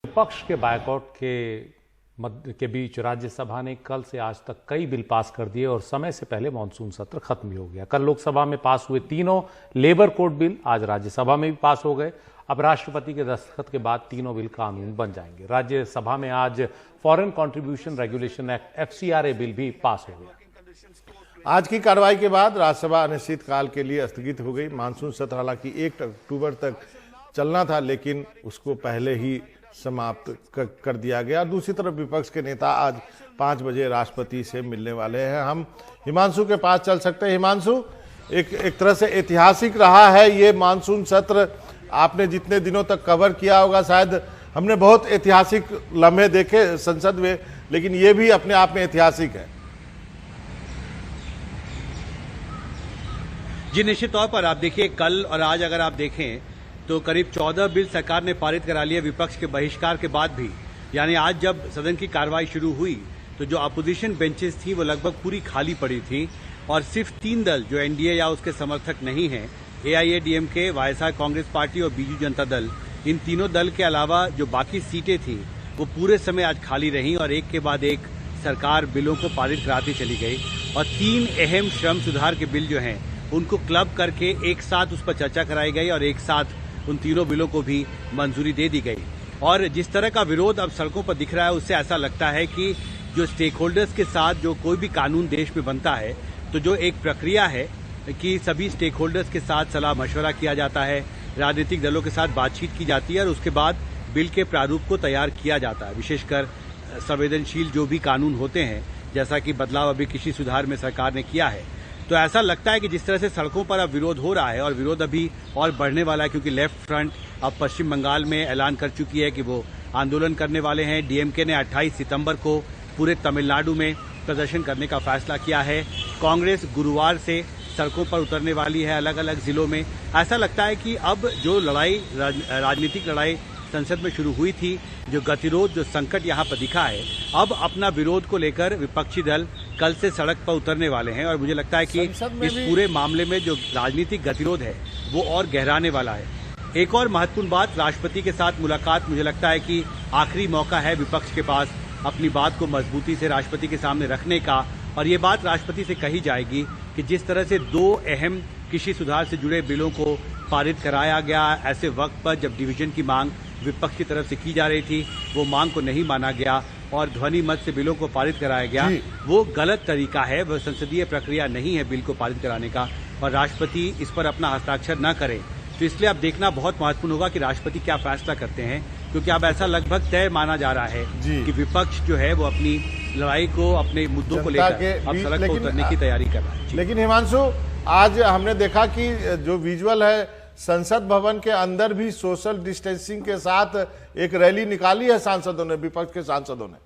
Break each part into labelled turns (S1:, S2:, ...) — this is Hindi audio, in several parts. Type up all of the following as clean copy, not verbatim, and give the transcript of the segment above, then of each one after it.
S1: विपक्ष के बायकॉट के बीच राज्यसभा ने कल से आज तक कई बिल पास कर दिए और समय से पहले मानसून सत्र खत्म भी हो गया। कल लोकसभा में पास हुए तीनों लेबर कोड बिल आज राज्यसभा में भी पास हो गए। अब राष्ट्रपति के दस्तखत के बाद तीनों बिल कानून बन जाएंगे। राज्यसभा में आज foreign contribution regulation act FCRA bill भी पास हो गया।
S2: आज की कार्रवाई के बाद राज्यसभा अनिश्चितकाल के लिए स्थगित हो गई। मानसून सत्र हालांकि 1 अक्टूबर तक चलना था, लेकिन उसको पहले ही समाप्त कर दिया गया। दूसरी तरफ विपक्ष के नेता आज 5 बजे राष्ट्रपति से मिलने वाले हैं। हम हिमांशु के पास चल सकते हैं। हिमांशु, एक तरह से ऐतिहासिक रहा है ये मानसून सत्र। आपने जितने दिनों तक कवर किया होगा, शायद हमने बहुत ऐतिहासिक लम्हे देखे संसद में, लेकिन ये भी अपने आप में ऐतिहासिक है।
S3: जी, निश्चित तौर पर आप देखिए, कल और आज अगर आप देखें तो करीब 14 बिल सरकार ने पारित करा लिए विपक्ष के बहिष्कार के बाद भी। यानी आज जब सदन की कार्रवाई शुरू हुई तो जो अपोजिशन बेंचेस थी वो लगभग पूरी खाली पड़ी थी और सिर्फ 3 दल जो एनडीए या उसके समर्थक नहीं हैं, AIADMK, YSR कांग्रेस पार्टी और बीजू जनता दल, इन तीनों दल के अलावा जो बाकी सीटें थी वो पूरे समय आज खाली रहीं और एक के बाद एक सरकार बिलों को पारित कराती चली गई। और 3 अहम श्रम सुधार के बिल जो हैं उनको क्लब करके एक साथ उस पर चर्चा कराई गई और एक साथ उन तीनों बिलों को भी मंजूरी दे दी गई। और जिस तरह का विरोध अब सड़कों पर दिख रहा है, उससे ऐसा लगता है कि जो स्टेक होल्डर्स के साथ जो कोई भी कानून देश में बनता है तो जो एक प्रक्रिया है कि सभी स्टेक होल्डर्स के साथ सलाह मशवरा किया जाता है, राजनीतिक दलों के साथ बातचीत की जाती है और उसके बाद बिल के प्रारूप को तैयार किया जाता है। विशेषकर संवेदनशील जो भी कानून होते हैं, जैसा कि बदलाव अभी कृषि सुधार में सरकार ने किया है, तो ऐसा लगता है कि जिस तरह से सड़कों पर अब विरोध हो रहा है और विरोध अभी और बढ़ने वाला है, क्योंकि लेफ्ट फ्रंट अब पश्चिम बंगाल में ऐलान कर चुकी है कि वो आंदोलन करने वाले हैं। DMK ने 28 सितंबर को पूरे तमिलनाडु में प्रदर्शन करने का फैसला किया है। कांग्रेस गुरुवार से सड़कों पर उतरने वाली है अलग अलग जिलों में। ऐसा लगता है कि अब जो लड़ाई, राजनीतिक लड़ाई संसद में शुरू हुई थी, जो गतिरोध, जो संकट यहाँ पर दिखा है, अब अपना विरोध को लेकर विपक्षी दल कल से सड़क पर उतरने वाले हैं। और मुझे लगता है कि इस पूरे मामले में जो राजनीतिक गतिरोध है वो और गहराने वाला है। एक और महत्वपूर्ण बात, राष्ट्रपति के साथ मुलाकात, मुझे लगता है कि आखिरी मौका है विपक्ष के पास अपनी बात को मजबूती से राष्ट्रपति के सामने रखने का। और ये बात राष्ट्रपति से कही जाएगी कि जिस तरह से 2 अहम कृषि सुधार से जुड़े बिलों को पारित कराया गया, ऐसे वक्त पर जब डिवीजन की मांग विपक्ष की तरफ से की जा रही थी, वो मांग को नहीं माना गया और ध्वनि मत से बिलों को पारित कराया गया। वो गलत तरीका है, वह संसदीय प्रक्रिया नहीं है बिल को पारित कराने का। और राष्ट्रपति इस पर अपना हस्ताक्षर न करें तो इसलिए अब देखना बहुत महत्वपूर्ण होगा कि राष्ट्रपति क्या फैसला करते हैं, क्योंकि अब ऐसा लगभग तय माना जा रहा है कि विपक्ष जो है वो अपनी लड़ाई को, अपने मुद्दों को लेकर अब सड़क पर उतरने की तैयारी कर रहा है।
S2: लेकिन हिमांशु, आज हमने देखा कि जो विजुअल है, संसद भवन के अंदर भी सोशल डिस्टेंसिंग के साथ एक रैली निकाली है सांसदों ने, विपक्ष के सांसदों ने।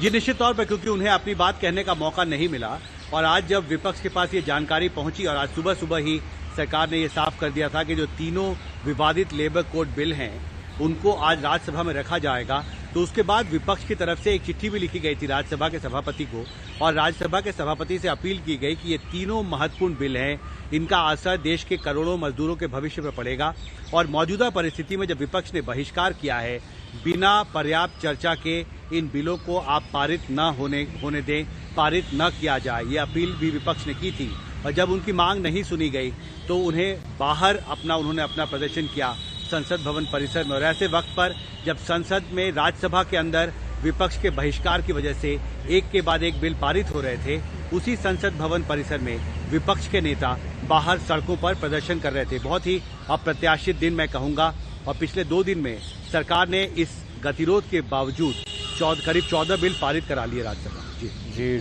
S3: ये निश्चित तौर पर, क्योंकि उन्हें अपनी बात कहने का मौका नहीं मिला। और आज जब विपक्ष के पास ये जानकारी पहुंची और आज सुबह सुबह ही सरकार ने ये साफ कर दिया था कि जो तीनों विवादित लेबर कोड बिल हैं उनको आज राज्यसभा में रखा जाएगा, तो उसके बाद विपक्ष की तरफ से एक चिट्ठी भी लिखी गई थी राज्यसभा के सभापति को और राज्यसभा के सभापति से अपील की गई कि ये तीनों महत्वपूर्ण बिल हैं, इनका असर देश के करोड़ों मजदूरों के भविष्य पर पड़ेगा। और मौजूदा परिस्थिति में जब विपक्ष ने बहिष्कार किया है, बिना पर्याप्त चर्चा के इन बिलों को आप पारित न होने दें, पारित न किया जाए, ये अपील भी विपक्ष ने की थी। और जब उनकी मांग नहीं सुनी गई तो उन्हें बाहर उन्होंने अपना प्रदर्शन किया संसद भवन परिसर में। और ऐसे वक्त पर जब संसद में, राज्यसभा के अंदर विपक्ष के बहिष्कार की वजह से एक के बाद एक बिल पारित हो रहे थे, उसी संसद भवन परिसर में विपक्ष के नेता बाहर सड़कों पर प्रदर्शन कर रहे थे। बहुत ही अप्रत्याशित दिन मैं कहूंगा। और पिछले 2 दिन में सरकार ने इस गतिरोध के बावजूद करीब 14 बिल पारित करा लिए राज्यसभा। जी।